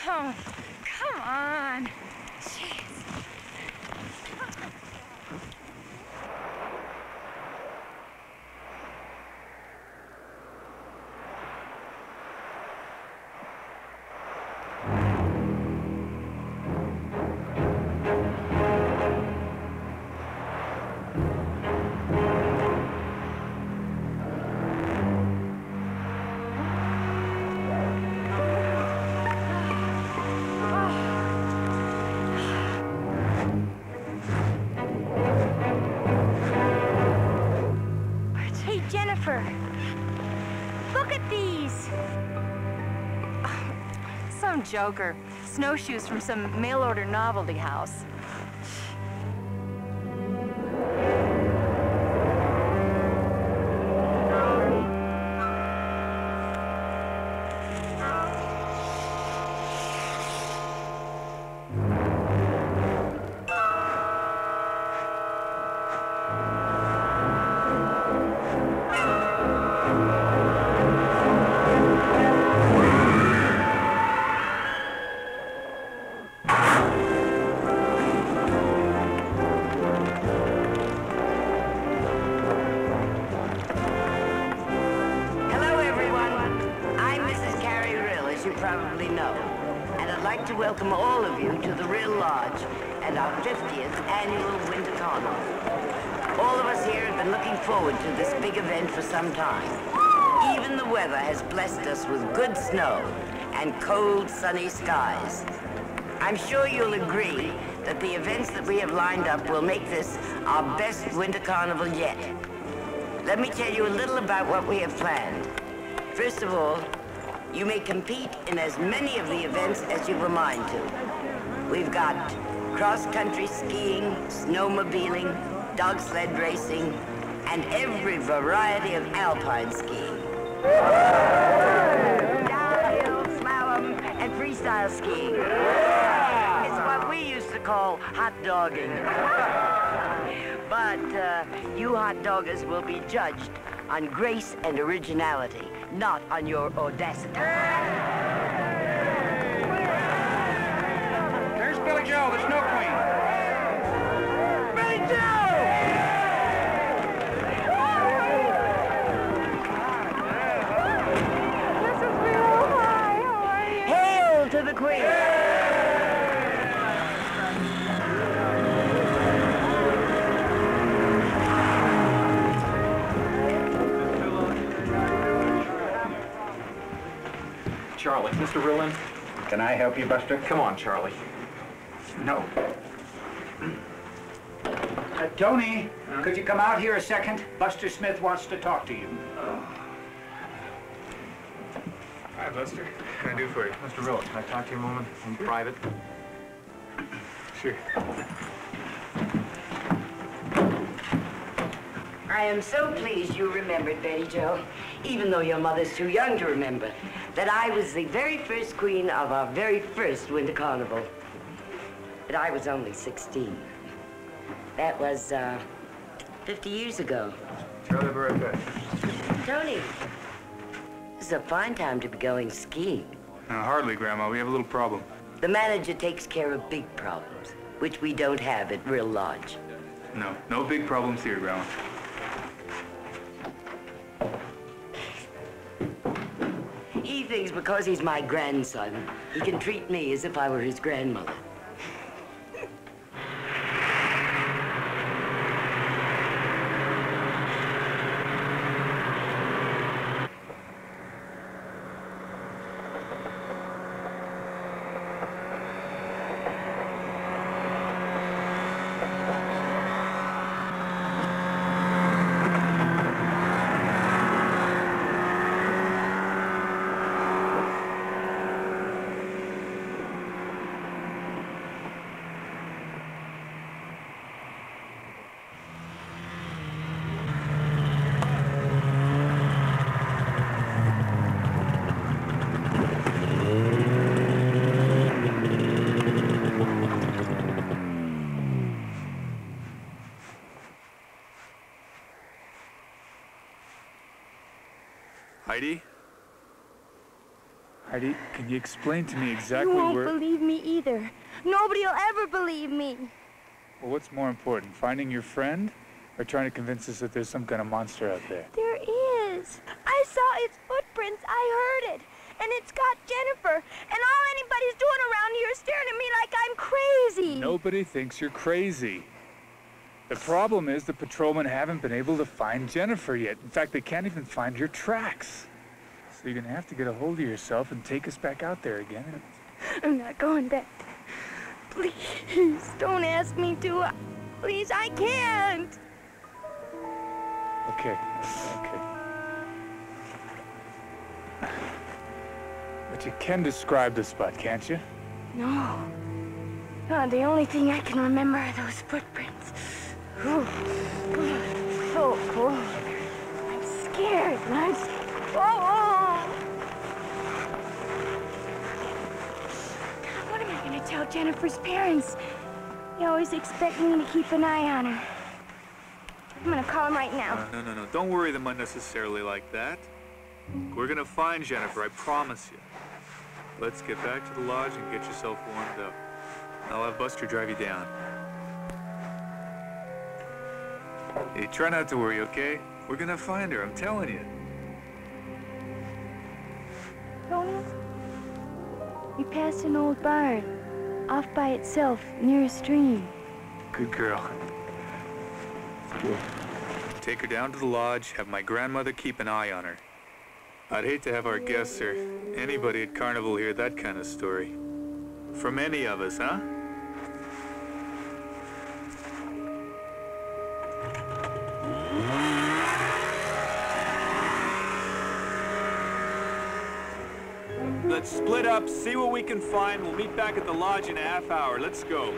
Oh, come on. Jeez. Look at these! Some joker. Snowshoes from some mail-order novelty house. Welcome all of you to the Rill Lodge and our 50th annual Winter Carnival. All of us here have been looking forward to this big event for some time. Even the weather has blessed us with good snow and cold, sunny skies. I'm sure you'll agree that the events that we have lined up will make this our best Winter Carnival yet. Let me tell you a little about what we have planned. First of all, you may compete in as many of the events as you have a mind to. We've got cross-country skiing, snowmobiling, dog sled racing, and every variety of alpine skiing. Downhill, slalom, and freestyle skiing. It's what we used to call hot dogging. But you hot doggers will be judged on grace and originality, not on your audacity. There's Billy Joe, the Snow Queen. Billy Joe! This is real high. How are you? Hail to the Queen! Charlie, Mr. Rill in? Can I help you, Buster? Come on, Charlie. No. Tony, could you come out here a second? Buster Smith wants to talk to you. Hi, Buster. What can I do for you? Mr. Rill, can I talk to you a moment in private? Sure. I am so pleased you remembered, Betty Jo, even though your mother's too young to remember, that I was the very first queen of our very first Winter Carnival. But I was only 16. That was, 50 years ago. Charlie, be right back. Tony, this is a fine time to be going skiing. Hardly, Grandma. We have a little problem. The manager takes care of big problems, which we don't have at Rill Lodge. No big problems here, Grandma. He thinks because he's my grandson, he can treat me as if I were his grandmother. Heidi? Heidi, can you explain to me exactly You won't where... believe me either. Nobody will ever believe me. Well, what's more important, finding your friend or trying to convince us that there's some kind of monster out there? There is. I saw its footprints. I heard it. And it's got Jennifer. And all anybody's doing around here is staring at me like I'm crazy. Nobody thinks you're crazy. The problem is the patrolmen haven't been able to find Jennifer yet. In fact, they can't even find your tracks. So you're gonna have to get a hold of yourself and take us back out there again. I'm not going back. Please, don't ask me to. Please, I can't. Okay. But you can describe the spot, can't you? No. No, the only thing I can remember are those footprints. Ooh. So cold. I'm scared. What am I going to tell Jennifer's parents? They always expect me to keep an eye on her. I'm going to call them right now. No. Don't worry them unnecessarily like that. We're gonna find Jennifer, I promise you. Let's get back to the lodge and get yourself warmed up. I'll have Buster drive you down. Hey, try not to worry, okay? We're gonna find her, I'm telling you. Tony, we passed an old barn, off by itself, near a stream. Good girl. Take her down to the lodge, have my grandmother keep an eye on her. I'd hate to have our guests or anybody at Carnival hear that kind of story. From any of us, huh? Let's split up, see what we can find. We'll meet back at the lodge in a half hour. Let's go.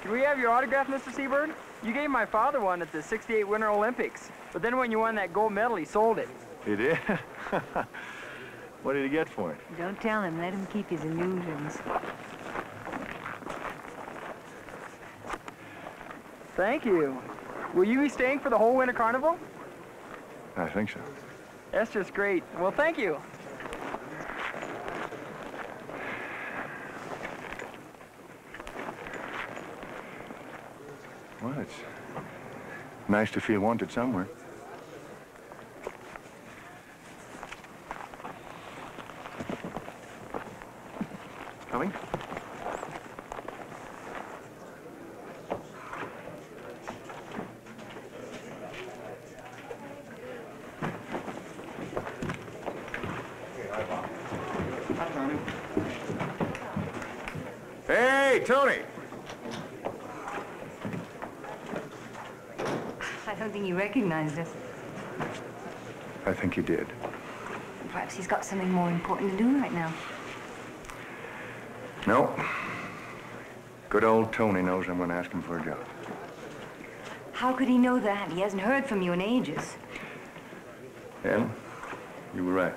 Can we have your autograph, Mr. Seabird? You gave my father one at the '68 Winter Olympics. But then when you won that gold medal, he sold it. He did? What did he get for it? Don't tell him. Let him keep his illusions. Thank you. Will you be staying for the whole Winter Carnival? I think so. That's just great. Well, thank you. Well, it's nice to feel wanted somewhere. Coming? Hey, Tony! I don't think he recognized us. I think you did. Perhaps he's got something more important to do right now. No. Good old Tony knows I'm going to ask him for a job. How could he know that? He hasn't heard from you in ages. Well, you were right.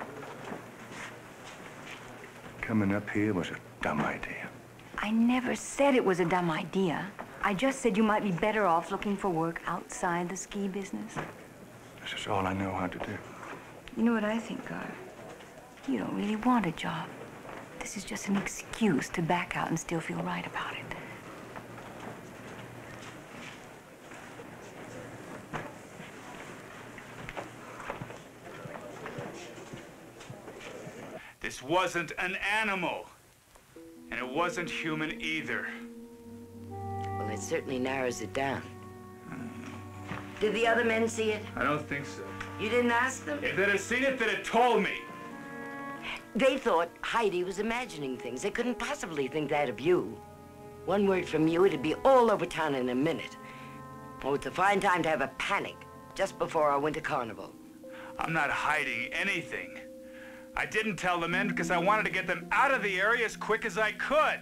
Coming up here was a dumb idea. I never said it was a dumb idea. I just said you might be better off looking for work outside the ski business. This is all I know how to do. You know what I think, Gar? You don't really want a job. This is just an excuse to back out and still feel right about it. This wasn't an animal. And it wasn't human either. Well, it certainly narrows it down. Did the other men see it? I don't think so. You didn't ask them? If they'd have seen it, they'd have told me. They thought Heidi was imagining things. They couldn't possibly think that of you. One word from you, it'd be all over town in a minute. Oh, it's a fine time to have a panic just before our winter carnival. I'm not hiding anything. I didn't tell the men because I wanted to get them out of the area as quick as I could.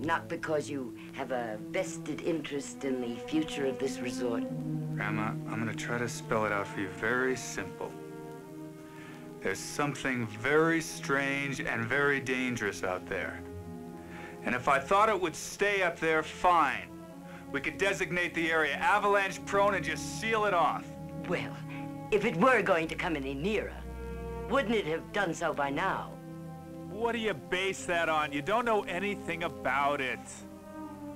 Not because you have a vested interest in the future of this resort. Grandma, I'm gonna try to spell it out for you very simple. There's something very strange and very dangerous out there. And if I thought it would stay up there, fine. We could designate the area avalanche prone and just seal it off. Well, if it were going to come any nearer, wouldn't it have done so by now? What do you base that on? You don't know anything about it.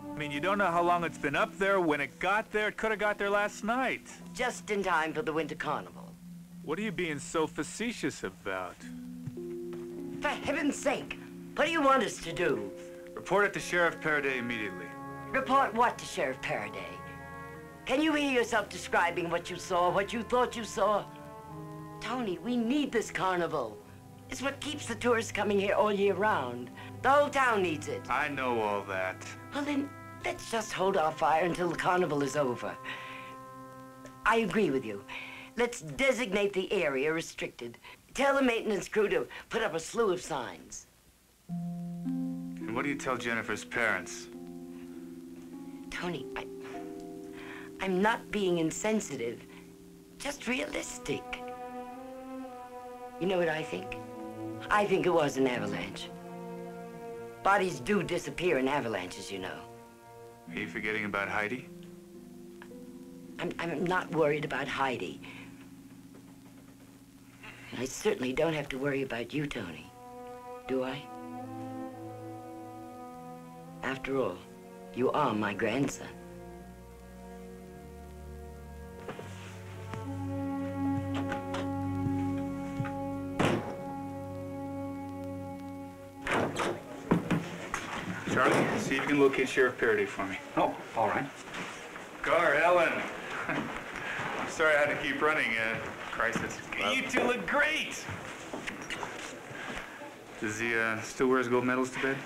I mean, you don't know how long it's been up there. When it got there, it could have got there last night. Just in time for the winter carnival. What are you being so facetious about? For heaven's sake, what do you want us to do? Report it to Sheriff Paraday immediately. Report what to Sheriff Paraday? Can you hear yourself describing what you saw, what you thought you saw? Tony, we need this carnival. It's what keeps the tourists coming here all year round. The whole town needs it. I know all that. Well, then, let's just hold our fire until the carnival is over. I agree with you. Let's designate the area restricted. Tell the maintenance crew to put up a slew of signs. And what do you tell Jennifer's parents? Tony, I'm not being insensitive, just realistic. You know what I think? I think it was an avalanche. Bodies do disappear in avalanches, you know. Are you forgetting about Heidi? I'm not worried about Heidi. And I certainly don't have to worry about you, Tony. Do I? After all, you are my grandson. Charlie, see if you can locate Sheriff Paraday for me. Oh, all right. Gar, Ellen. I'm sorry I had to keep running. Crisis. You two look great. Does he still wear his gold medals to bed?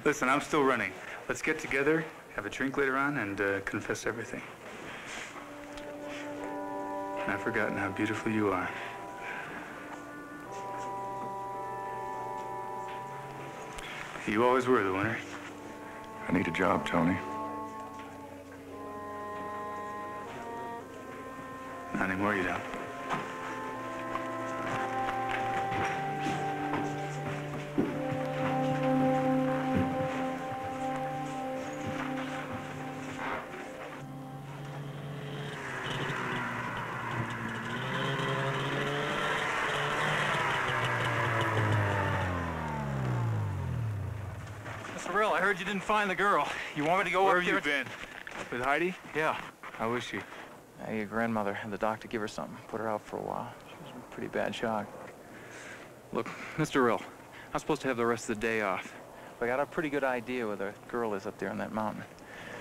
Listen, I'm still running. Let's get together, have a drink later on, and confess everything. I've forgotten how beautiful you are. You always were the winner. I need a job, Tony. Not anymore, you don't. Mr. Rill, I heard you didn't find the girl. You want me to go Where up have there? you been? With Heidi? Yeah. How is she? Your grandmother had the doctor give her something. Put her out for a while. She was in pretty bad shock. Look, Mr. Rill, I'm supposed to have the rest of the day off. But I got a pretty good idea where the girl is up there on that mountain.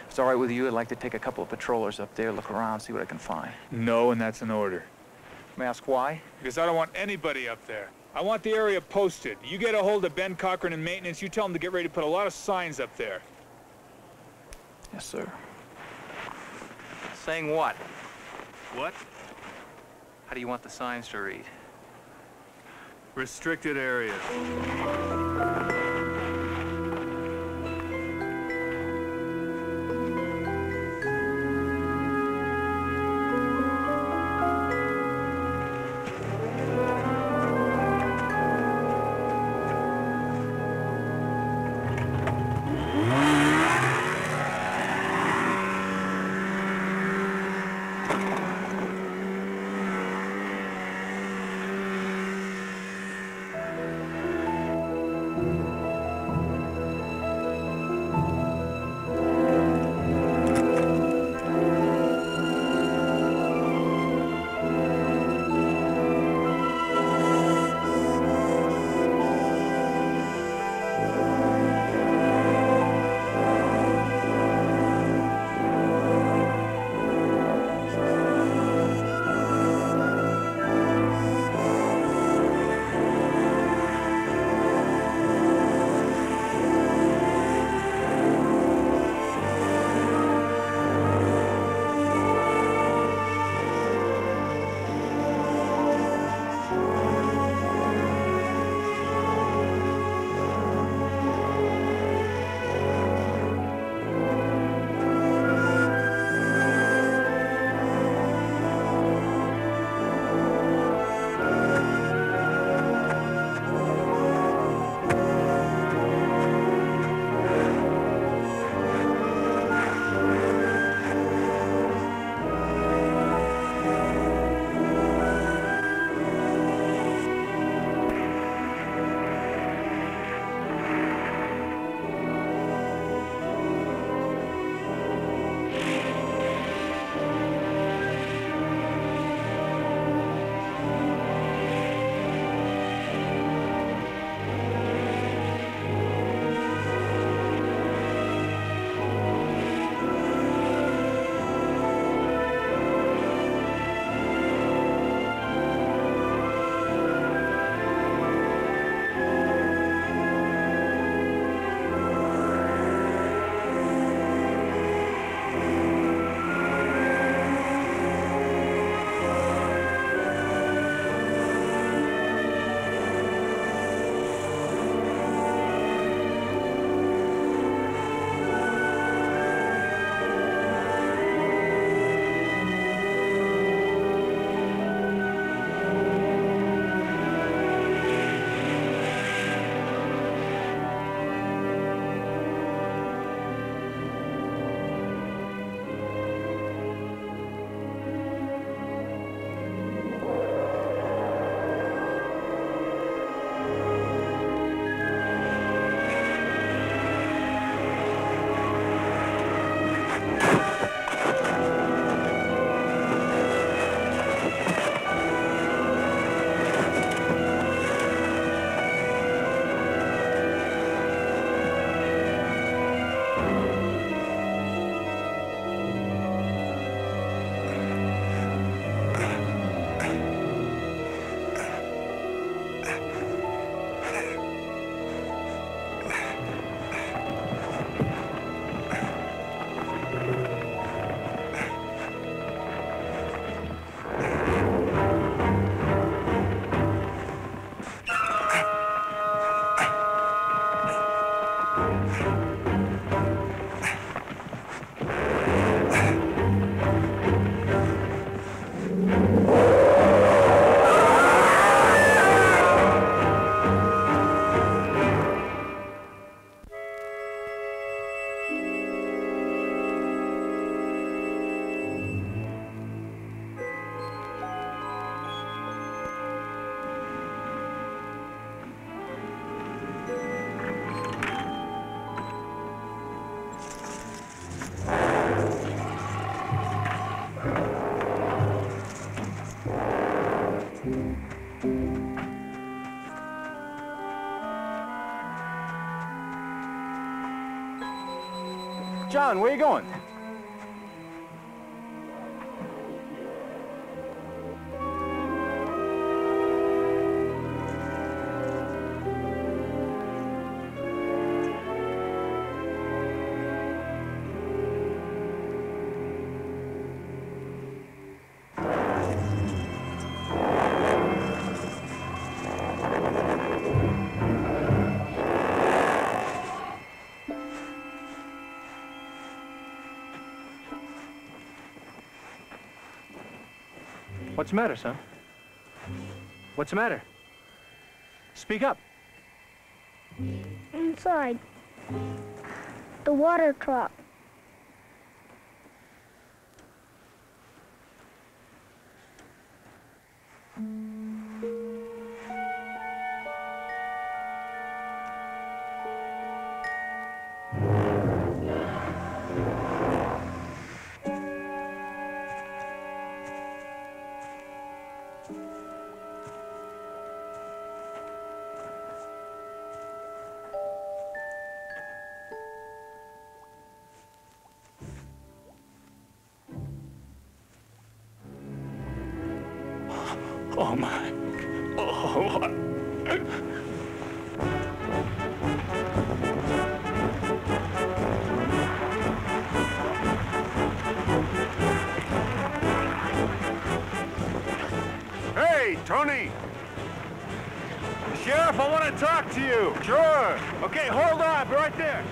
If it's all right with you, I'd like to take a couple of patrollers up there, look around, see what I can find. No, and that's an order. May I ask why? Because I don't want anybody up there. I want the area posted. You get a hold of Ben Cochran in maintenance, you tell him to get ready to put a lot of signs up there. Yes, sir. Saying what? What? How do you want the signs to read? Restricted areas. John, where you going? What's the matter, son? What's the matter? Speak up. Inside. The water truck. Oh, my. Oh. Hey, Tony! Sheriff, I want to talk to you. Sure. Okay, hold on. I'll be right there.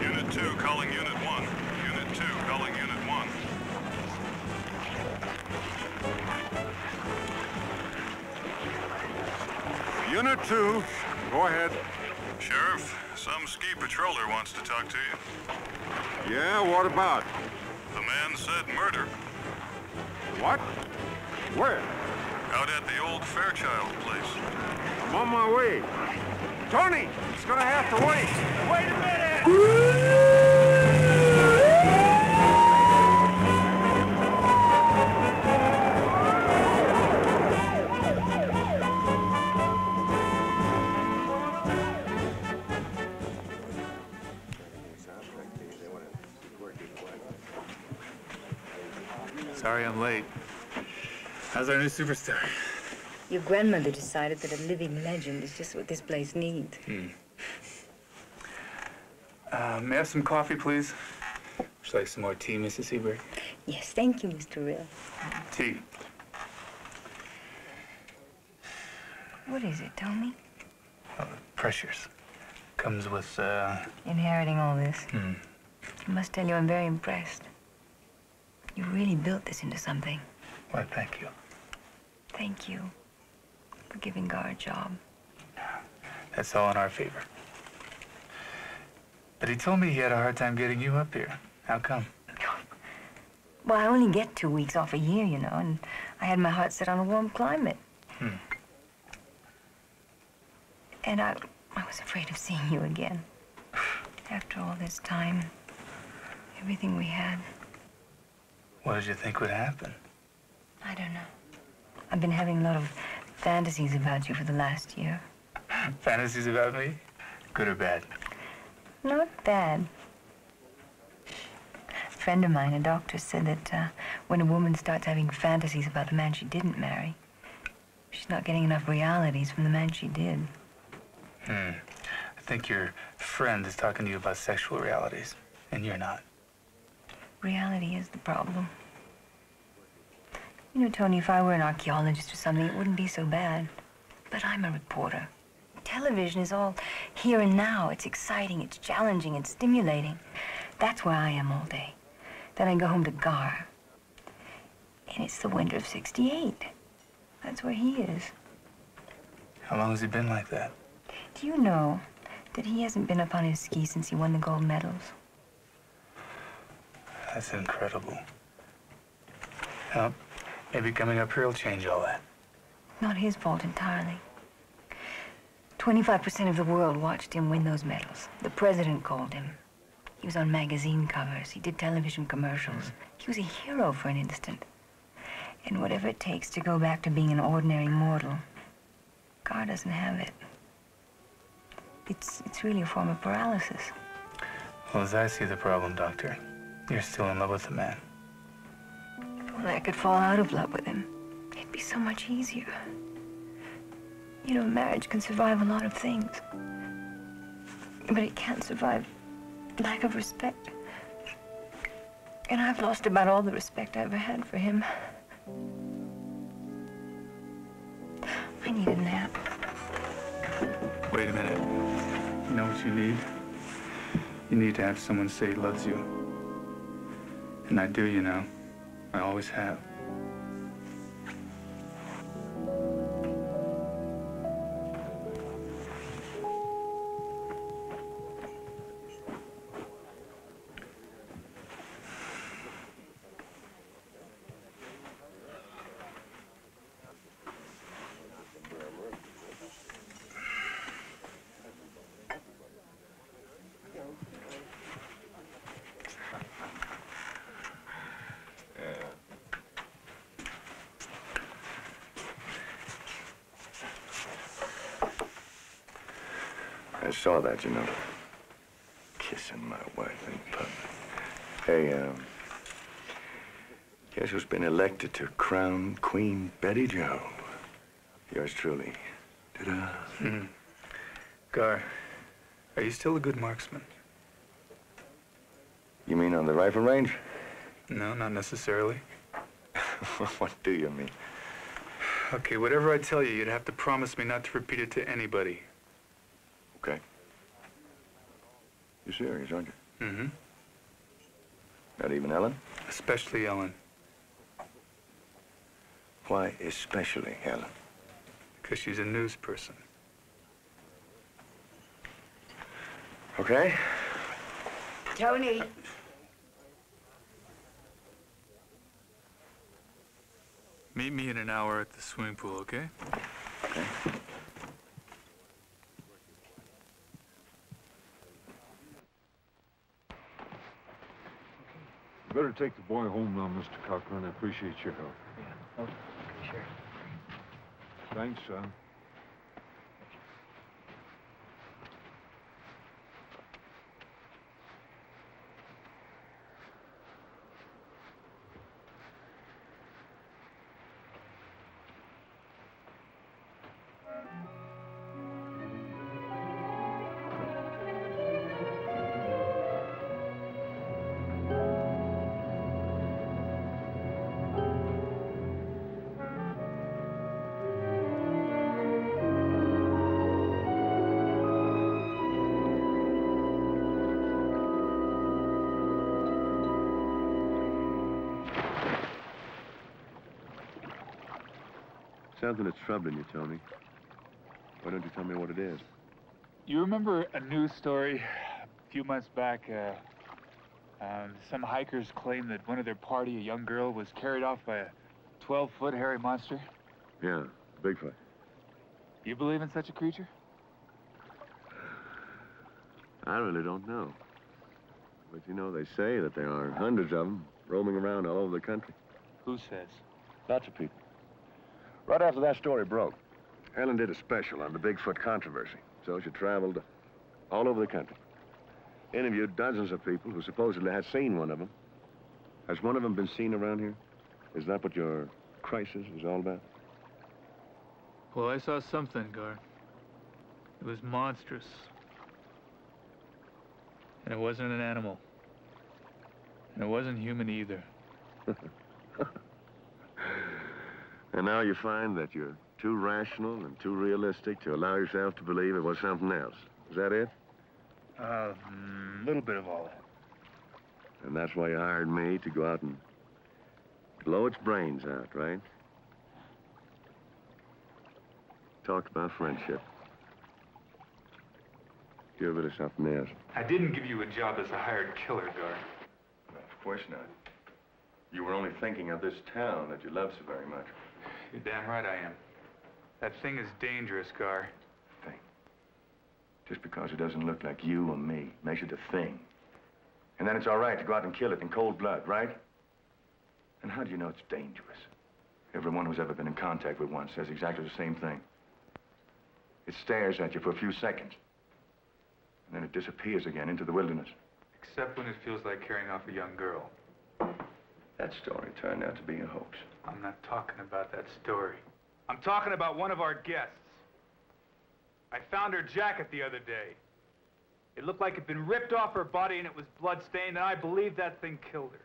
Unit 2 calling Unit 1. Unit 2 calling Unit 1. Unit 2, go ahead. Sheriff, some ski patroller wants to talk to you. Yeah, what about? The man said murder. What? Where? Out at the old Fairchild place. I'm on my way. Tony, it's gonna have to wait. Wait a minute! Sorry I'm late. How's our new superstar? Your grandmother decided that a living legend is just what this place needs. May I have some coffee, please? Would you like some more tea, Mrs. Seabird? Yes, thank you, Mr. Rill. Tea. What is it, Tony? Oh, pressures. Comes with, Inheriting all this. I must tell you, I'm very impressed. You really built this into something. Why, thank you. Thank you for giving Gar a job. That's all in our favor. But he told me he had a hard time getting you up here. How come? Well, I only get 2 weeks off a year, you know, and I had my heart set on a warm climate. And I was afraid of seeing you again. After all this time, everything we had. What did you think would happen? I don't know. I've been having a lot of fantasies about you for the last year. Fantasies about me? Good or bad? Not bad. A friend of mine, a doctor, said that when a woman starts having fantasies about the man she didn't marry, she's not getting enough realities from the man she did. I think your friend is talking to you about sexual realities, and you're not. Reality is the problem. You know, Tony, if I were an archaeologist or something, it wouldn't be so bad. But I'm a reporter. Television is all here and now. It's exciting, it's challenging, it's stimulating. That's where I am all day. Then I go home to Gar. And it's the winter of '68. That's where he is. How long has he been like that? Do you know that he hasn't been up on his skis since he won the gold medals? That's incredible. Well, maybe coming up here will change all that. Not his fault entirely. 25% of the world watched him win those medals. The president called him. He was on magazine covers. He did television commercials. He was a hero for an instant. And whatever it takes to go back to being an ordinary mortal, Gar doesn't have it. It's really a form of paralysis. Well, as I see the problem, Doctor, you're still in love with the man. Well, I could fall out of love with him. It'd be so much easier. You know, marriage can survive a lot of things. But it can't survive lack of respect. And I've lost about all the respect I ever had for him. I need a nap. Wait a minute. You know what you need? You need to have someone say he loves you. And I do, you know. I always have. I saw that, you know. Kissing my wife in public. Hey, guess who's been elected to crown Queen Betty Joe? Yours truly. Ta-da. Gar, are you still a good marksman? You mean on the rifle range? No, not necessarily. What do you mean? Okay, whatever I tell you, you'd have to promise me not to repeat it to anybody. Okay. You're serious, aren't you? Mm-hmm. Not even Ellen? Especially Ellen. Why especially Ellen? Because she's a news person. Okay. Tony. Meet me in an hour at the swimming pool, okay? Okay. You better take the boy home now, Mr. Cochran. I appreciate your help. Yeah, okay, sure. Thanks, son. Something that's troubling you, Tony. Why don't you tell me what it is? You remember a news story a few months back? Some hikers claimed that one of their party, a young girl, was carried off by a 12-foot hairy monster. Yeah, Bigfoot. You believe in such a creature? I really don't know. But you know, they say that there are hundreds of them roaming around all over the country. Who says? Lots of people. Right after that story broke, Ellen did a special on the Bigfoot controversy. So she traveled all over the country. Interviewed dozens of people who supposedly had seen one of them. Has one of them been seen around here? Is that what your crisis is all about? Well, I saw something, Gar. It was monstrous. And it wasn't an animal. And it wasn't human either. And now you find that you're too rational and too realistic to allow yourself to believe it was something else. Is that it? A little bit of all that. And that's why you hired me to go out and blow its brains out, right? Talk about friendship. Give it something else. I didn't give you a job as a hired killer, Gar. Of course not. You were only thinking of this town that you love so very much. You're damn right I am. That thing is dangerous, Gar. Thing. Just because it doesn't look like you or me makes it a thing. And then it's all right to go out and kill it in cold blood, right? And how do you know it's dangerous? Everyone who's ever been in contact with one says exactly the same thing. It stares at you for a few seconds. And then it disappears again into the wilderness. Except when it feels like carrying off a young girl. That story turned out to be a hoax. I'm not talking about that story. I'm talking about one of our guests. I found her jacket the other day. It looked like it'd been ripped off her body and it was blood-stained, and I believe that thing killed her.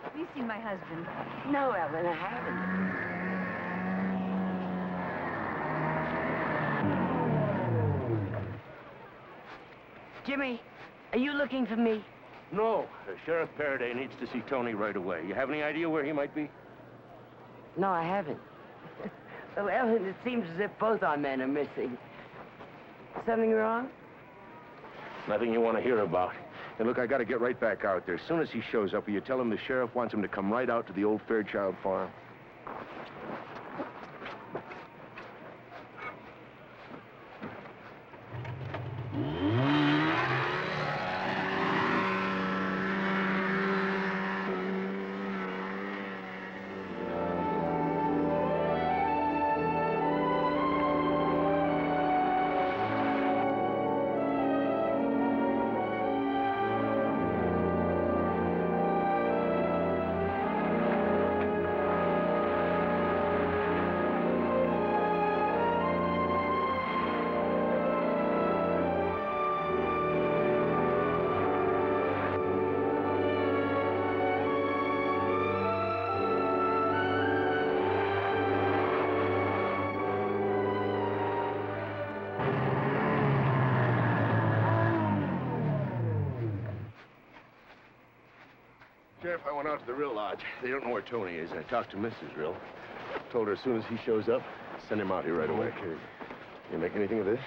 Have you seen my husband? No, Ellen, I haven't. Jimmy, are you looking for me? No. Sheriff Paraday needs to see Tony right away. You have any idea where he might be? No, I haven't. Well, Ellen, it seems as if both our men are missing. Something wrong? Nothing you want to hear about. And look, I got to get right back out there. As soon as he shows up, will you tell him the sheriff wants him to come right out to the old Fairchild farm? Sheriff, I went out to the Rill Lodge. They don't know where Tony is. I talked to Mrs. Rill. Told her as soon as he shows up, send him out here right away. Okay. You make anything of this?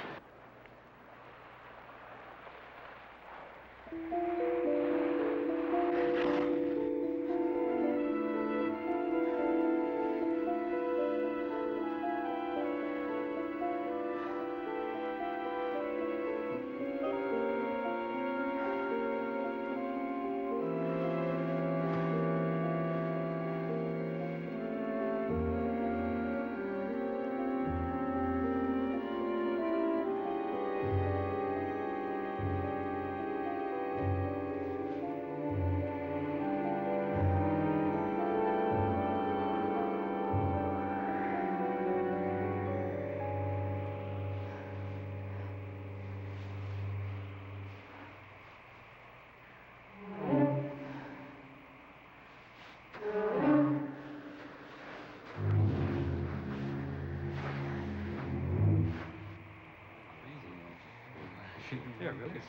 Yeah, really.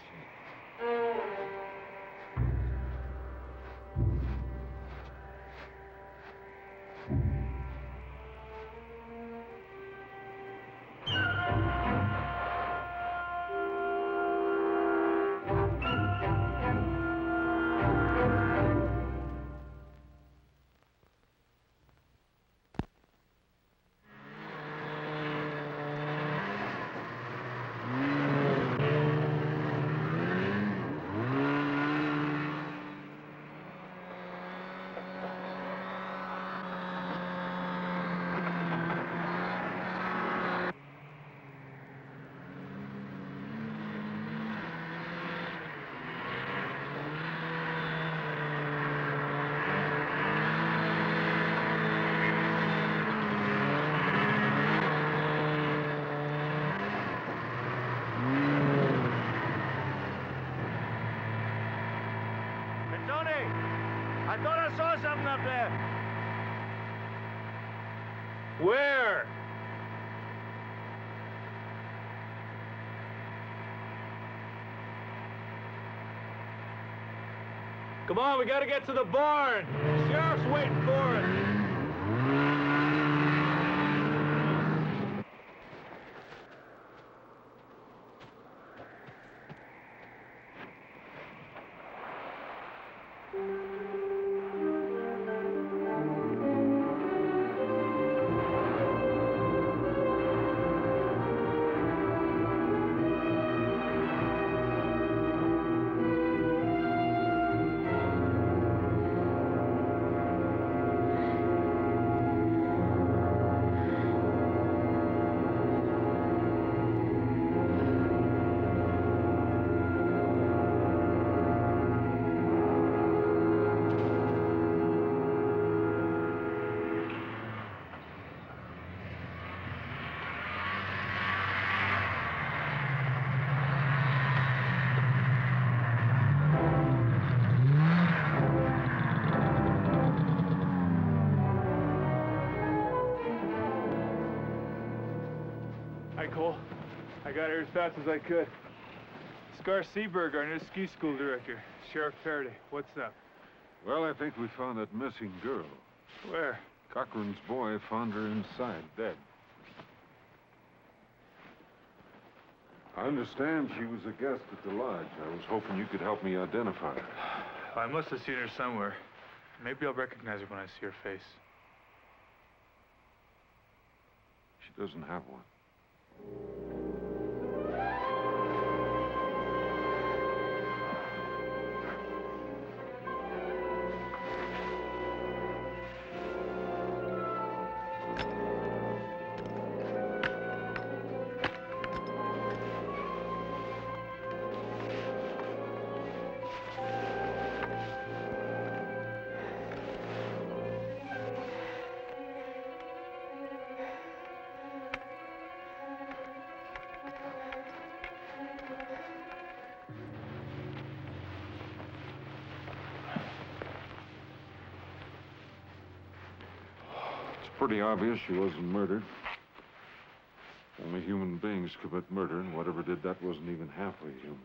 I thought I saw something up there. Where? Come on, we gotta get to the barn. The sheriff's waiting for us. got here as fast as I could. Scar Seaberg, our new ski school director. Sheriff Paraday, what's up? Well, I think we found that missing girl. Where? Cochran's boy found her inside, dead. I understand she was a guest at the lodge. I was hoping you could help me identify her. I must have seen her somewhere. Maybe I'll recognize her when I see her face. She doesn't have one. Pretty obvious she wasn't murdered. Only human beings commit murder, and whatever did that wasn't even halfway human.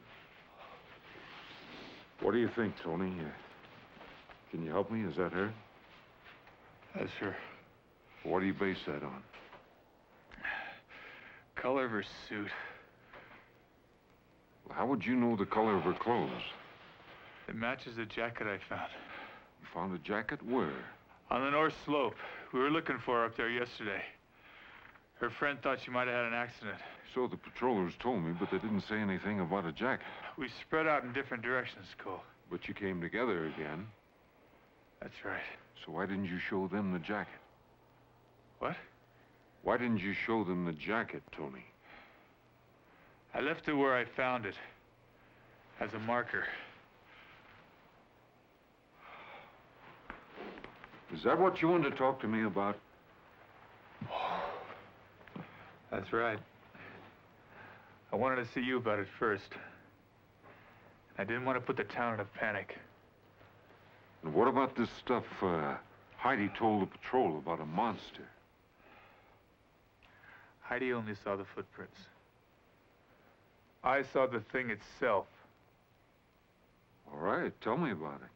What do you think, Tony? Can you help me? Is that her? That's her. What do you base that on? Color of her suit. How would you know the color of her clothes? It matches the jacket I found. You found a jacket? Where? On the north slope. We were looking for her up there yesterday. Her friend thought she might have had an accident. So the patrollers told me, but they didn't say anything about a jacket. We spread out in different directions, Cole. But you came together again. That's right. So why didn't you show them the jacket? What? Why didn't you show them the jacket, Tony? I left it where I found it. As a marker. Is that what you wanted to talk to me about? That's right. I wanted to see you about it first. I didn't want to put the town in a panic. And what about this stuff Heidi told the patrol about a monster? Heidi only saw the footprints. I saw the thing itself. All right, tell me about it.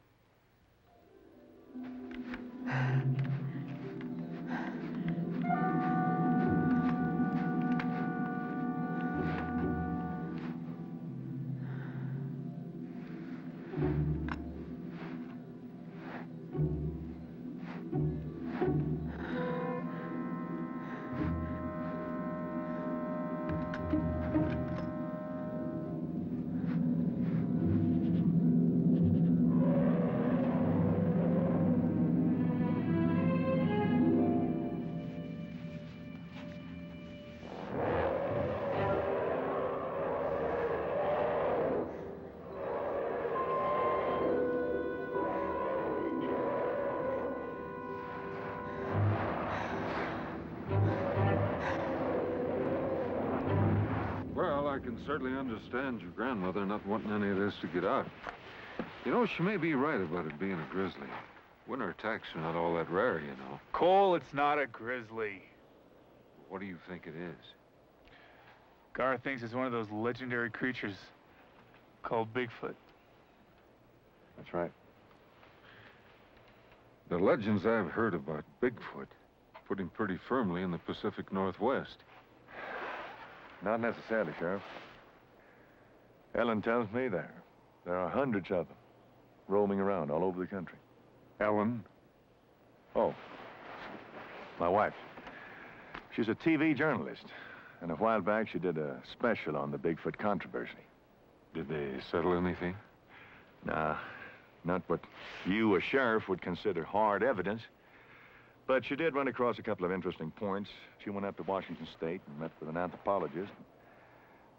I can certainly understand your grandmother not wanting any of this to get out. You know, she may be right about it being a grizzly. Winter attacks are not all that rare, you know. Cole, it's not a grizzly. What do you think it is? Gar thinks it's one of those legendary creatures called Bigfoot. That's right. The legends I've heard about Bigfoot put him pretty firmly in the Pacific Northwest. Not necessarily, Sheriff. Ellen tells me there are hundreds of them roaming around all over the country. Ellen? Oh, my wife. She's a TV journalist, and a while back she did a special on the Bigfoot controversy. Did they settle anything? Nah, not what you, a sheriff, would consider hard evidence. But she did run across a couple of interesting points. She went up to Washington State and met with an anthropologist.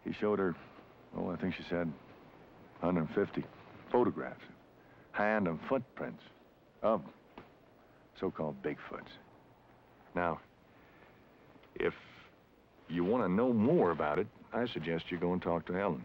He showed her, oh, I think she said 150 photographs, hand and footprints of so-called Bigfoots. Now, if you want to know more about it, I suggest you go and talk to Ellen.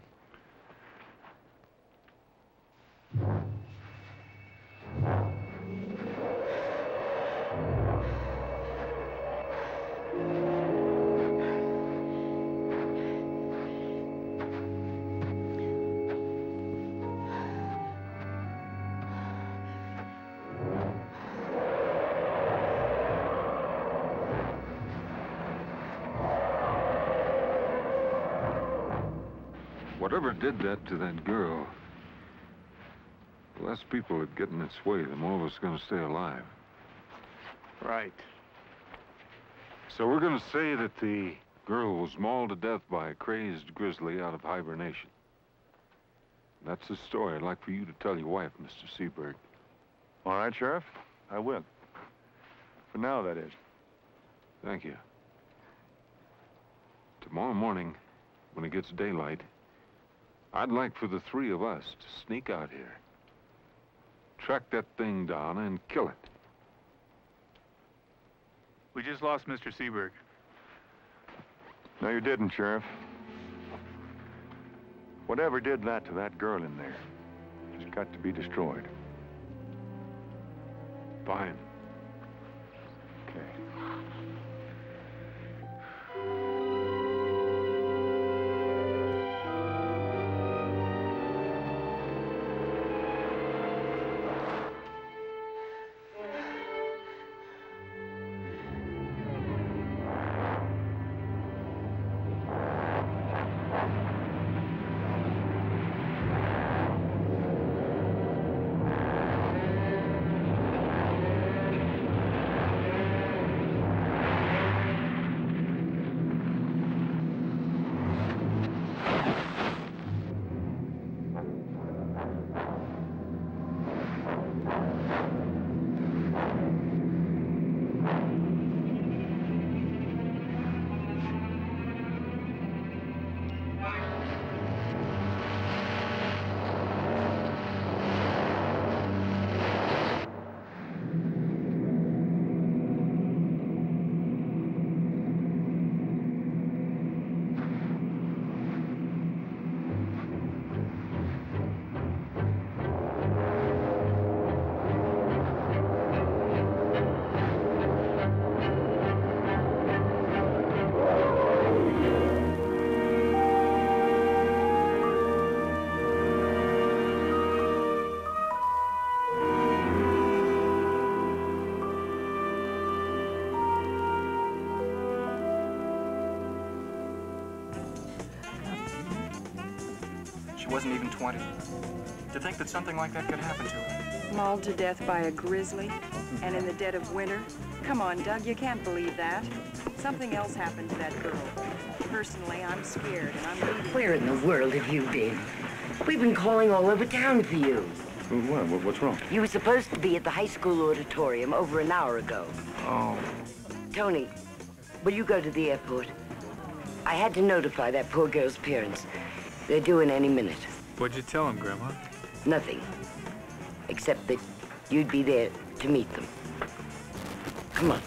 Whatever did that to that girl, the less people it get in its way, the more of us going to stay alive. Right. So we're going to say that the girl was mauled to death by a crazed grizzly out of hibernation. That's the story I'd like for you to tell your wife, Mr. Seberg. All right, Sheriff. I will. For now, that is. Thank you. Tomorrow morning, when it gets daylight, I'd like for the three of us to sneak out here, track that thing down, and kill it. We just lost Mr. Seberg. No, you didn't, Sheriff. Whatever did that to that girl in there just got to be destroyed. Fine. Okay. Wasn't even 20. To think that something like that could happen to her. Mauled to death by a grizzly, and in the dead of winter. Come on, Doug, you can't believe that. Something else happened to that girl. Personally, I'm scared, and I'm leaving. Where in the world have you been? We've been calling all over town for you. What? What's wrong? You were supposed to be at the high school auditorium over an hour ago. Oh. Tony, will you go to the airport? I had to notify that poor girl's parents. They're due in any minute. What'd you tell him, Grandma? Nothing. Except that you'd be there to meet them. Come on.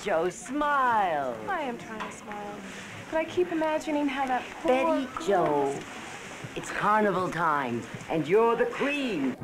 Joe, smile. I am trying to smile. But I keep imagining how that poor... Betty Joe, it's carnival time, and you're the queen.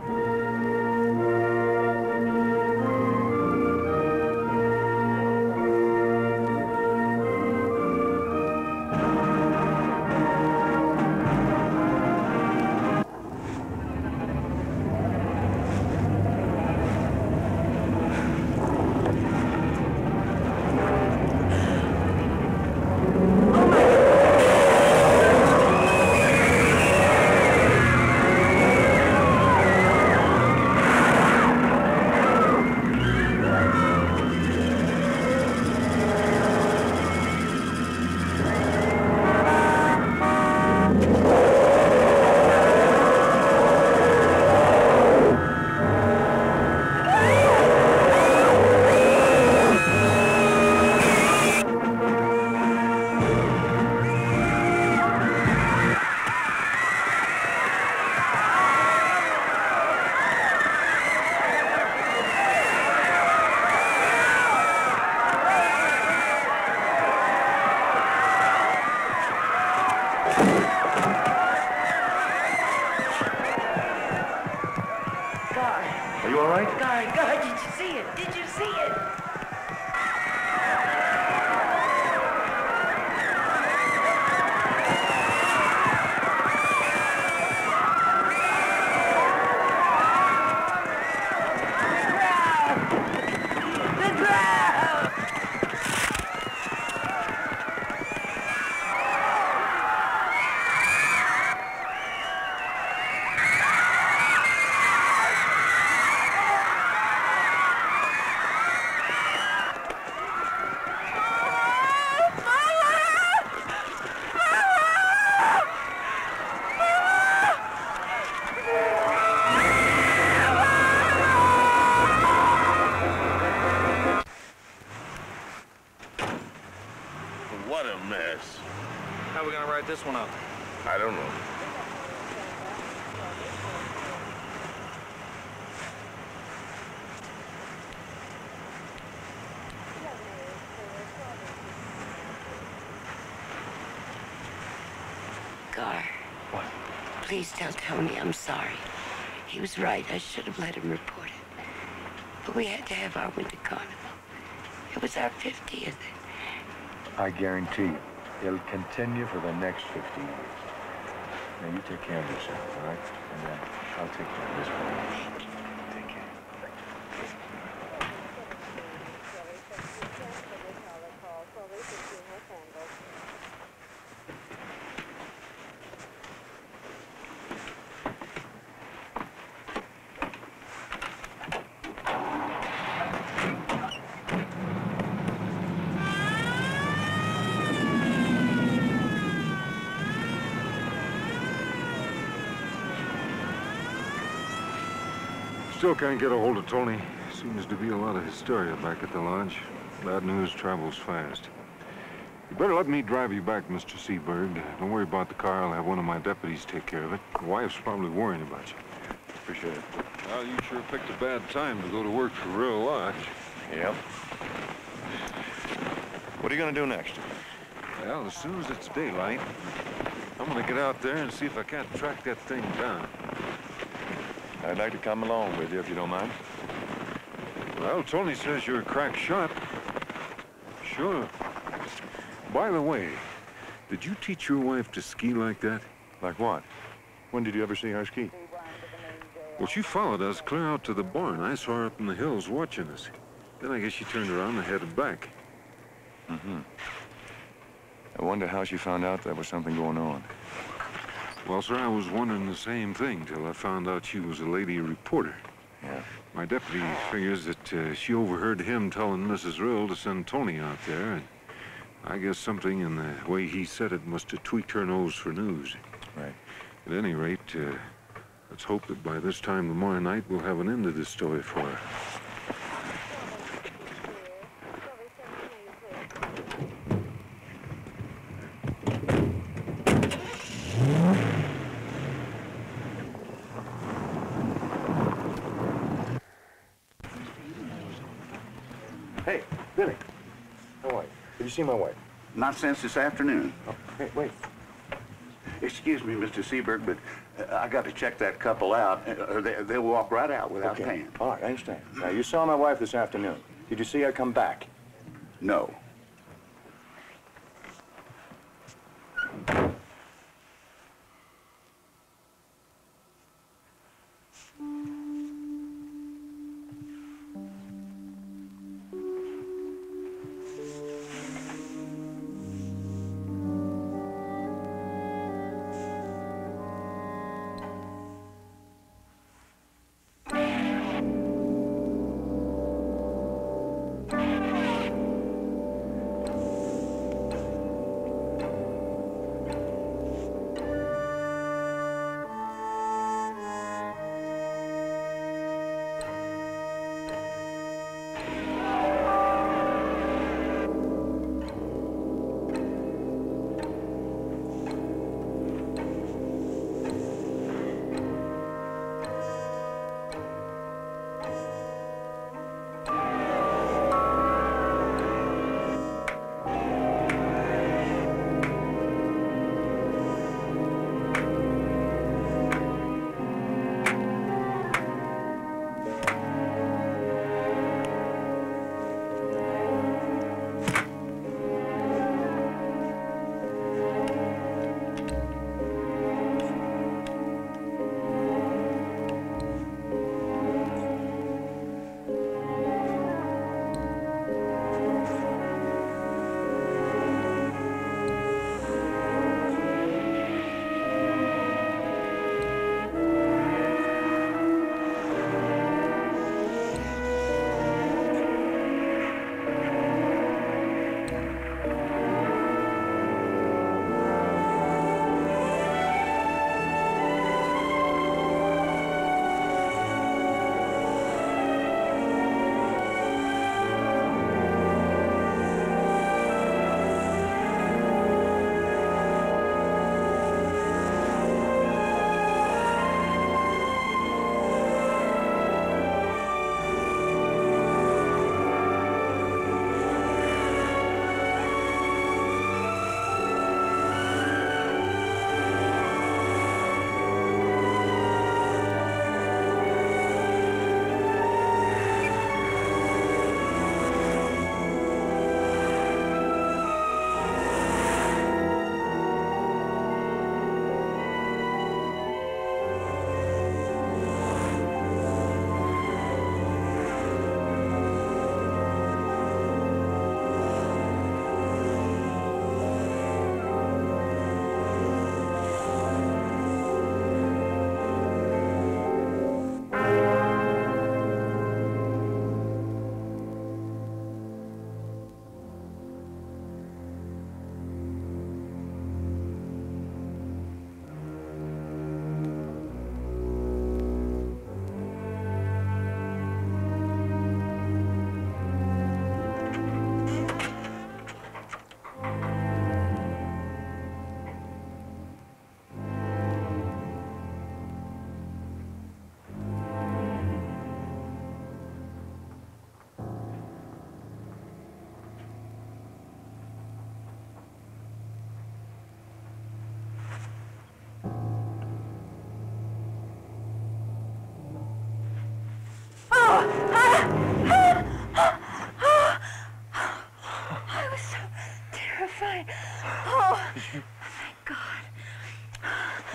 Are you all right? Guard, did you see it? Did you see it? What a mess. How are we gonna ride this one out? I don't know. Gar. What? Please tell Tony I'm sorry. He was right. I should have let him report it. But we had to have our winter carnival. It was our 50th. I guarantee you, it'll continue for the next 50 years. Now, you take care of yourself, all right? And I'll take care of this one. Take care. Still can't get a hold of Tony. Seems to be a lot of hysteria back at the lodge. Bad news travels fast. You better let me drive you back, Mr. Seabird. Don't worry about the car. I'll have one of my deputies take care of it. The wife's probably worrying about you. Appreciate it. Well, you sure picked a bad time to go to work for Rill Lodge. Yep. What are you gonna do next? Well, as soon as it's daylight, I'm gonna get out there and see if I can't track that thing down. I'd like to come along with you, if you don't mind. Well, Tony says you're a crack shot. Sure. By the way, did you teach your wife to ski like that? Like what? When did you ever see her ski? Well, she followed us clear out to the barn. I saw her up in the hills watching us. Then I guess she turned around and headed back. Mm-hmm. I wonder how she found out there was something going on. Well, sir, I was wondering the same thing till I found out she was a lady reporter. Yeah. My deputy figures that she overheard him telling Mrs. Rill to send Tony out there, and I guess something in the way he said it must have tweaked her nose for news. Right. At any rate, let's hope that by this time tomorrow night we'll have an end to this story for her. Hey, Billy. How are you? Did you see my wife? Not since this afternoon. Oh, hey, wait. Excuse me, Mr. Seabird, but I got to check that couple out, or they'll walk right out without paying. All right, I understand. Now, you saw my wife this afternoon. Did you see her come back? No.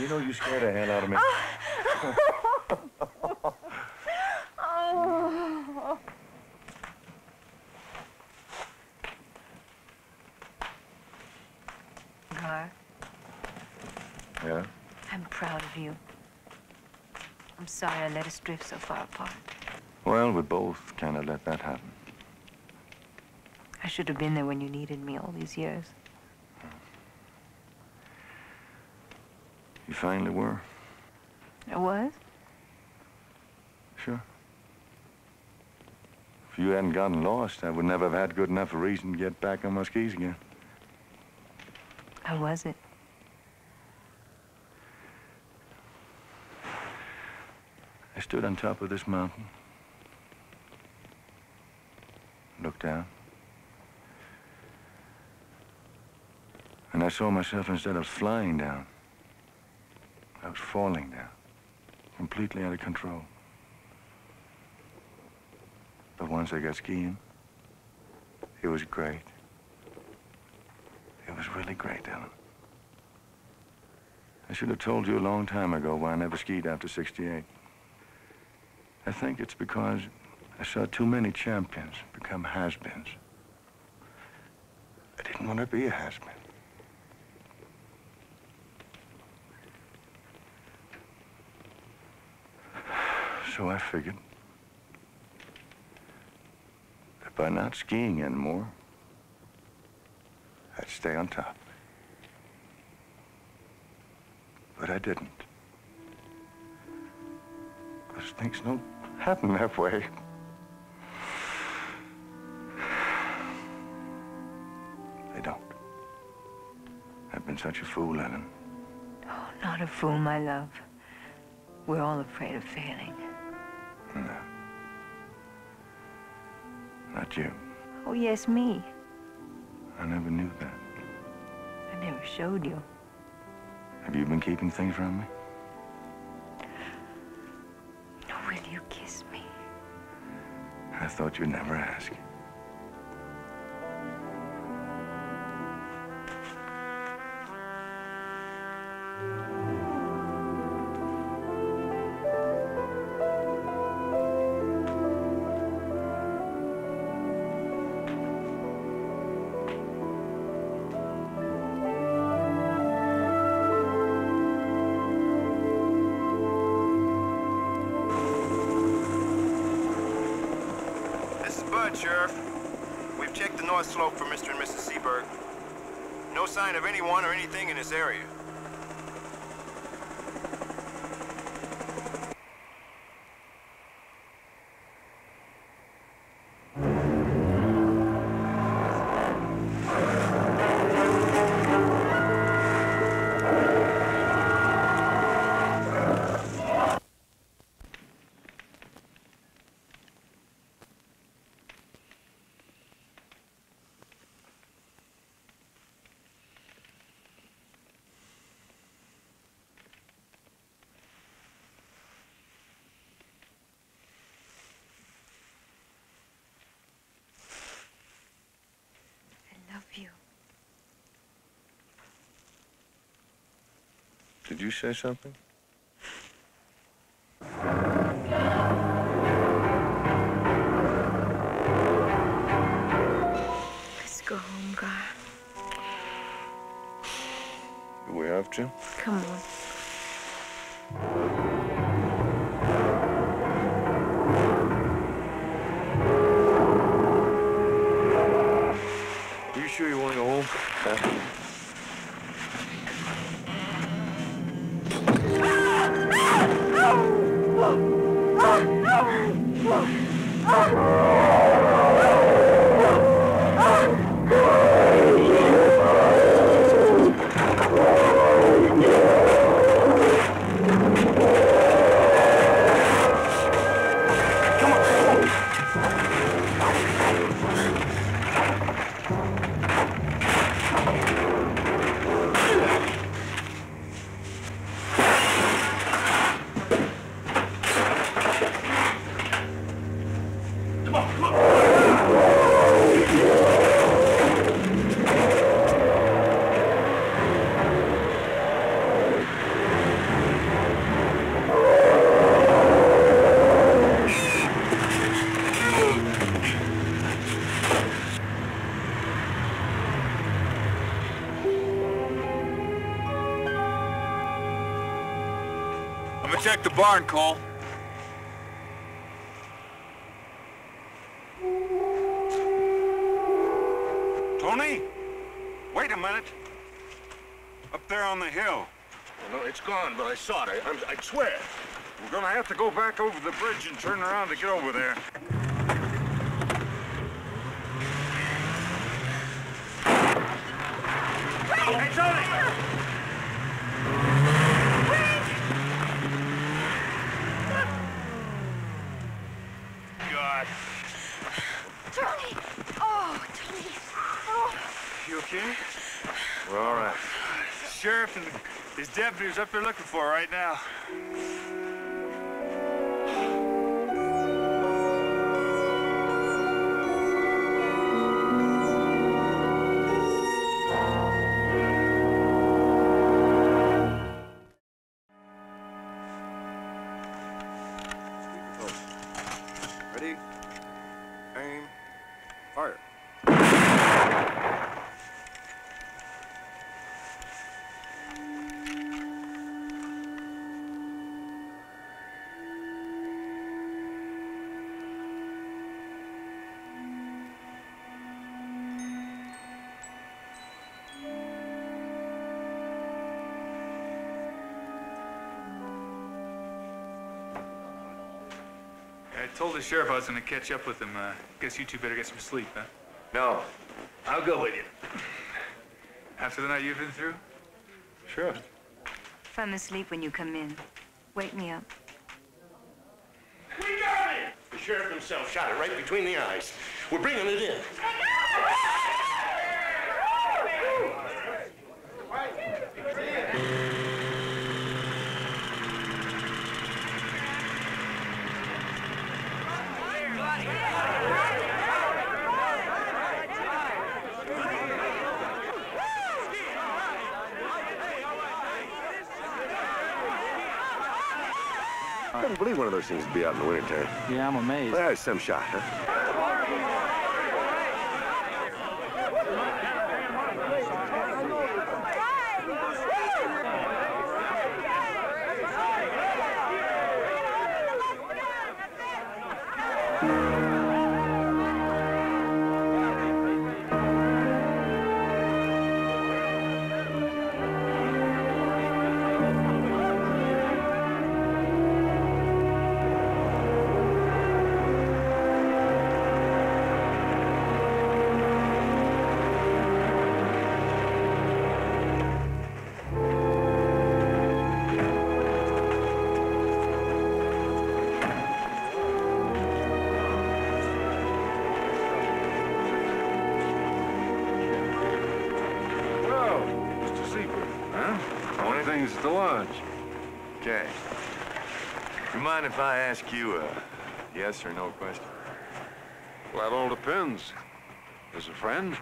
You know you scared the hell out of me. Oh. Gar, Yeah? I'm proud of you. I'm sorry I let us drift so far apart. Well, we both kind of let that happen. I should have been there when you needed me all these years. You finally were. I was? Sure. If you hadn't gotten lost, I would never have had good enough a reason to get back on my skis again. How was it? I stood on top of this mountain, looked down, and I saw myself, instead of flying down, I was falling down, completely out of control. But once I got skiing, it was great. It was really great, Ellen. I should have told you a long time ago why I never skied after 68. I think it's because I saw too many champions become has-beens. I didn't want to be a has-been. So I figured that by not skiing anymore, I'd stay on top. But I didn't. Because things don't happen that way. They don't. I've been such a fool, Ellen. Oh, not a fool, my love. We're all afraid of failing. No. Not you. Oh, yes, me. I never knew that. I never showed you. Have you been keeping things from me? Will you kiss me? I thought you'd never ask. Sheriff, we've checked the north slope for Mr. and Mrs. Seberg. No sign of anyone or anything in this area. You. Did you say something? Let's go home, Gar. Do we have to? Come on. Sure you want to go home? check the barn, Cole. Tony? Wait a minute. Up there on the hill. No, it's gone, but I saw it. I swear. We're gonna have to go back over the bridge and turn around to get over there. Hey, Tony! God. Tony! Oh, Tony. Oh. You okay? We're all right. Sheriff and his deputies up there looking for her right now. Ready? Aim. Fire. I told the sheriff I was gonna catch up with him. Guess you two better get some sleep, huh? No, I'll go with you. After the night you've been through? Sure. If I'm asleep when you come in, wake me up. We got it! The sheriff himself shot it right between the eyes. We're bringing it in. I couldn't believe one of those things would be out in the wintertime. Yeah, I'm amazed. Well, some shot, huh? Things at the lodge. Okay. You mind if I ask you a yes or no question? Well, that all depends. As a friend?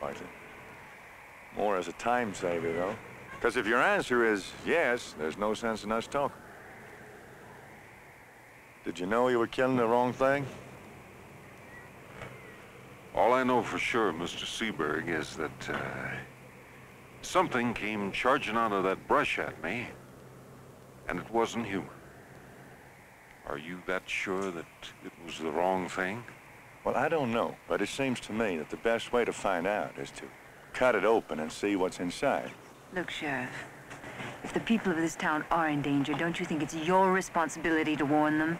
Like it. More as a time saver, though. Because if your answer is yes, there's no sense in us talking. Did you know you were killing the wrong thing? All I know for sure, Mr. Seaberg, is that, something came charging out of that brush at me, and it wasn't human. Are you that sure that it was the wrong thing? Well, I don't know, but it seems to me that the best way to find out is to cut it open and see what's inside. Look, Sheriff, if the people of this town are in danger, don't you think it's your responsibility to warn them?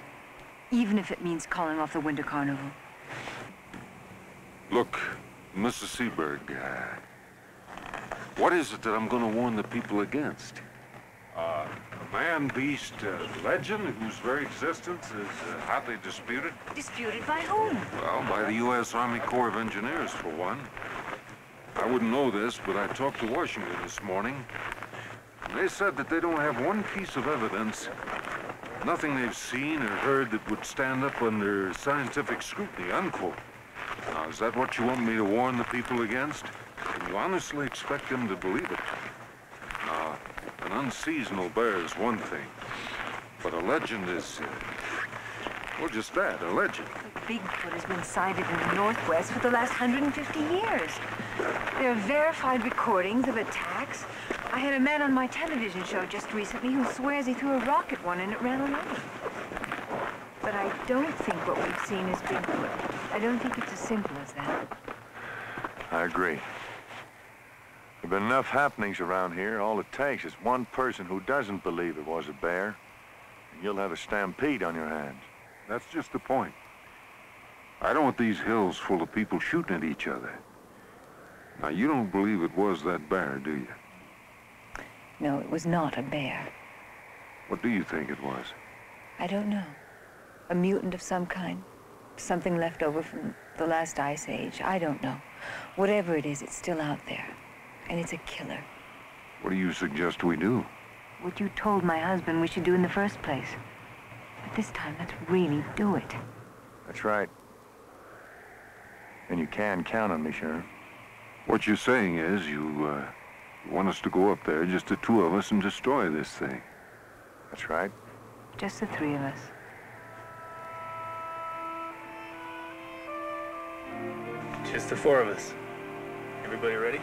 Even if it means calling off the Winter Carnival. Look, Mrs. Seaberg, what is it that I'm going to warn the people against? A man-beast legend whose very existence is hotly disputed? Disputed by whom? Well, by the U.S. Army Corps of Engineers, for one. I wouldn't know this, but I talked to Washington this morning. And they said that they don't have one piece of evidence, nothing they've seen or heard that would stand up under scientific scrutiny, unquote. Now, is that what you want me to warn the people against? Can you honestly expect them to believe it? Now, an unseasonal bear is one thing, but a legend is, well, just that, a legend. Bigfoot has been sighted in the Northwest for the last 150 years. There are verified recordings of attacks, I had a man on my television show just recently who swears he threw a rock at one and it ran away. But I don't think what we've seen is Bigfoot. I don't think it's as simple as that. I agree. There have been enough happenings around here. All it takes is one person who doesn't believe it was a bear, and you'll have a stampede on your hands. That's just the point. I don't want these hills full of people shooting at each other. Now, you don't believe it was that bear, do you? No, it was not a bear. What do you think it was? I don't know. A mutant of some kind. Something left over from the last ice age. I don't know. Whatever it is, it's still out there. And it's a killer. What do you suggest we do? What you told my husband we should do in the first place. But this time, let's really do it. That's right. And you can count on me, Sheriff. What you're saying is you want us to go up there, just the two of us, and destroy this thing. That's right. Just the three of us. Just the four of us. Everybody ready?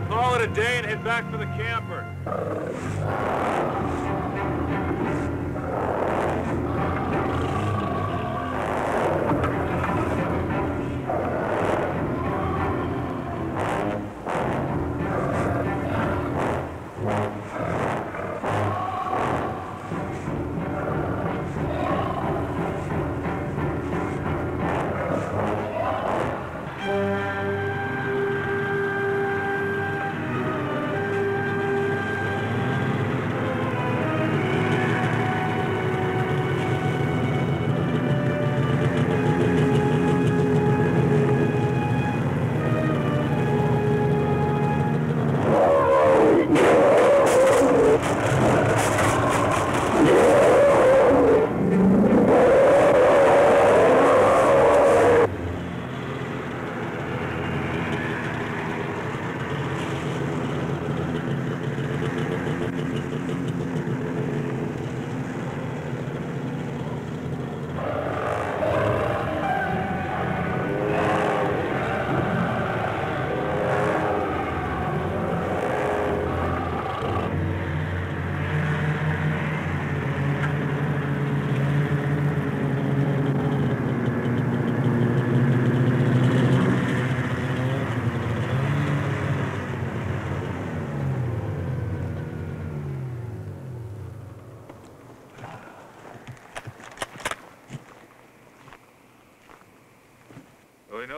Call it a day and head back for the camper.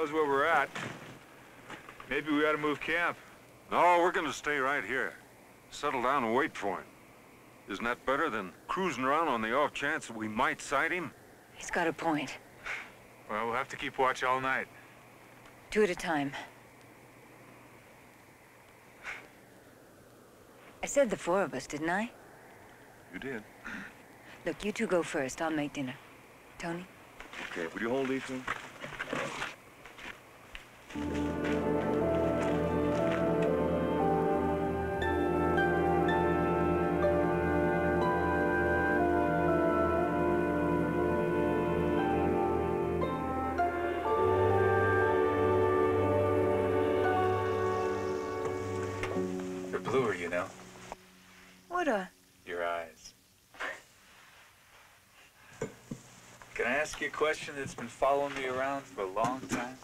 knows where we're at. Maybe we ought to move camp. No, we're gonna stay right here. Settle down and wait for him. Isn't that better than cruising around on the off chance that we might sight him? He's got a point. Well, we'll have to keep watch all night. 2 at a time. I said the 4 of us, didn't I? You did. Look, you two go first. I'll make dinner. Tony? Okay, would you hold these two? They're bluer, you know. What a... Your eyes. Can I ask you a question that's been following me around for a long time?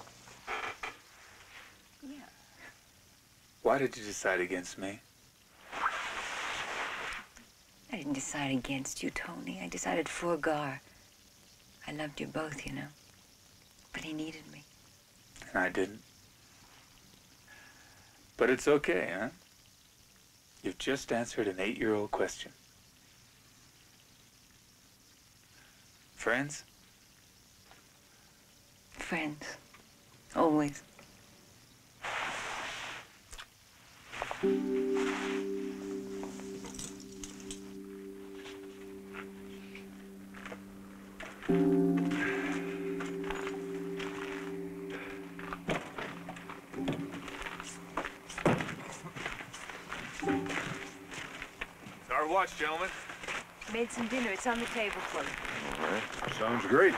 Yeah. Why did you decide against me? I didn't decide against you, Tony. I decided for Gar. I loved you both, you know. But he needed me. And I didn't. But it's okay, huh? You've just answered an 8-year-old question. Friends? Friends. Always. It's our watch, gentlemen. Made some dinner. It's on the table for you. All right. Sounds great.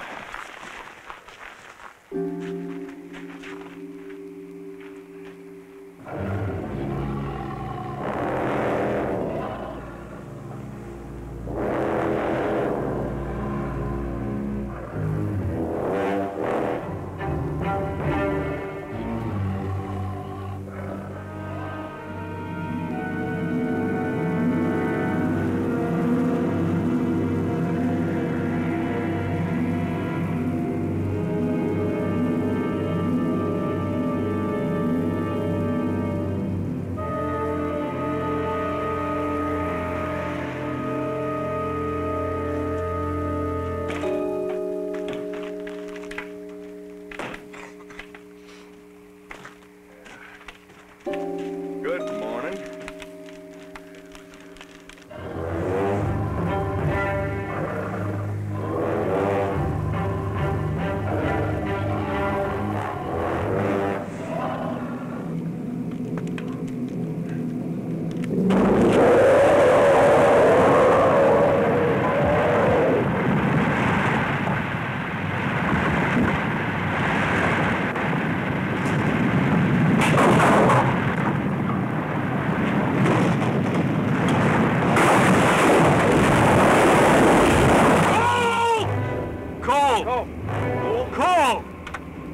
Good morning.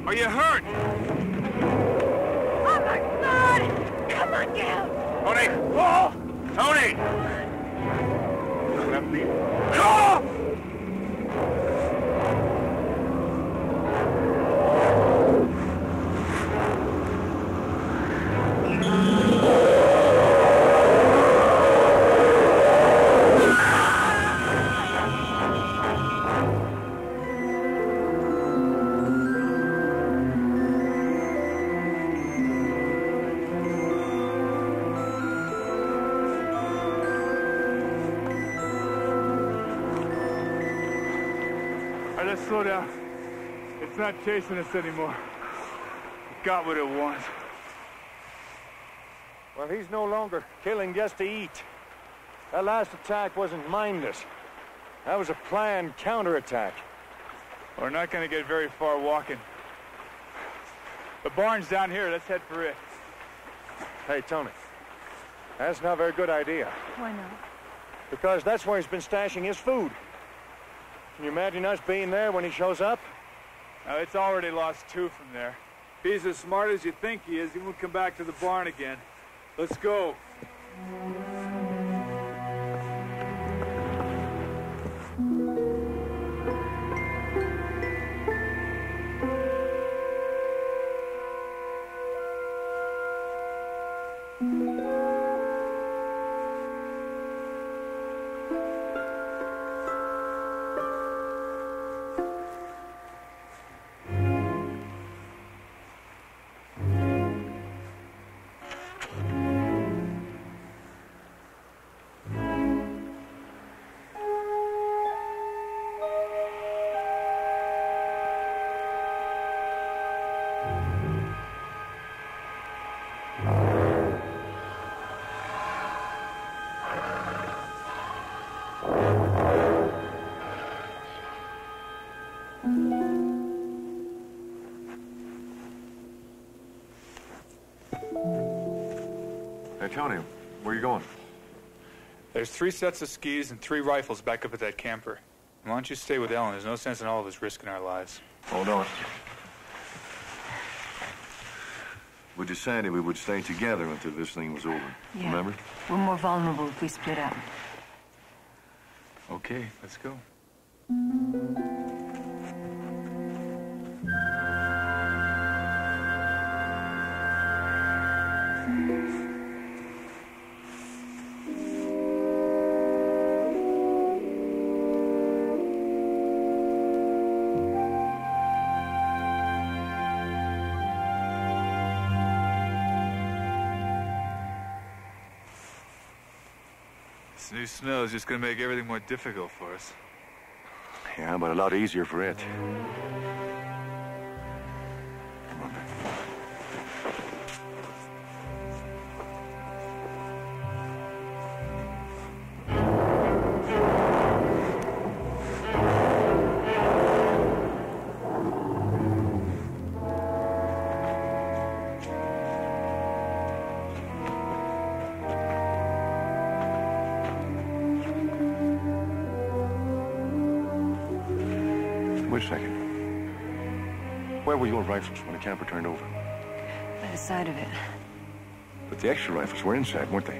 Are you hurt? Oh my God! Come on down! Tony! Oh! Tony! Let me. Oh! Let's slow down. It's not chasing us anymore. It got what it wants. Well, he's no longer killing just to eat. That last attack wasn't mindless. That was a planned counterattack. We're not going to get very far walking. The barn's down here. Let's head for it. Hey, Tony. That's not a very good idea. Why not? Because that's where he's been stashing his food. Can you imagine us being there when he shows up? Now, it's already lost 2 from there. If he's as smart as you think he is, he won't come back to the barn again. Let's go. Tony, where are you going? There's 3 sets of skis and 3 rifles back up at that camper. Why don't you stay with Ellen? There's no sense in all of us risking our lives. Hold on. We decided we would stay together until this thing was over. Yeah. Remember? We're more vulnerable if we split up. Okay, let's go. This new snow is just gonna make everything more difficult for us. Yeah, but a lot easier for it. Wait a second. Where were your rifles when the camper turned over? By the side of it. But the extra rifles were inside, weren't they?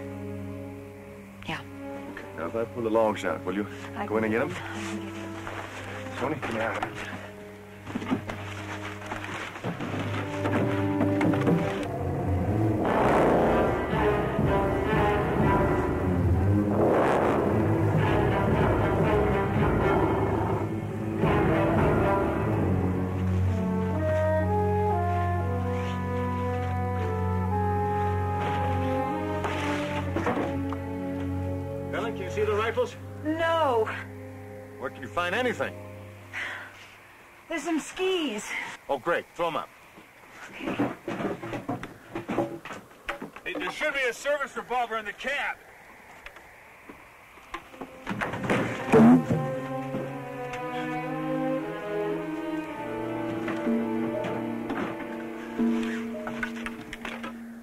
Yeah. Okay, now if I pull the logs out, will you go in and get them? Tony, can you have them? Ellen, can you see the rifles? No. Where can you find anything? There's some skis. Oh, great. Throw them up. Hey, there should be a service revolver in the cab.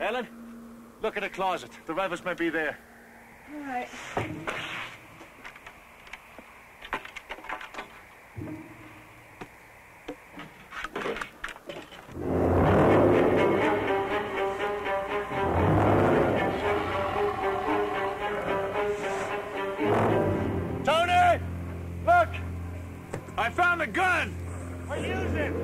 Ellen, look at the closet. The rifles might be there. All right. Tony! Look! I found a gun! I use it!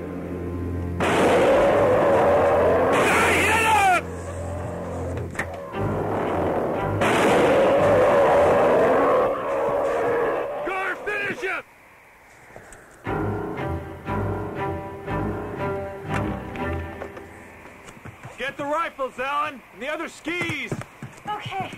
Get the rifles, Ellen, and the other skis. Okay.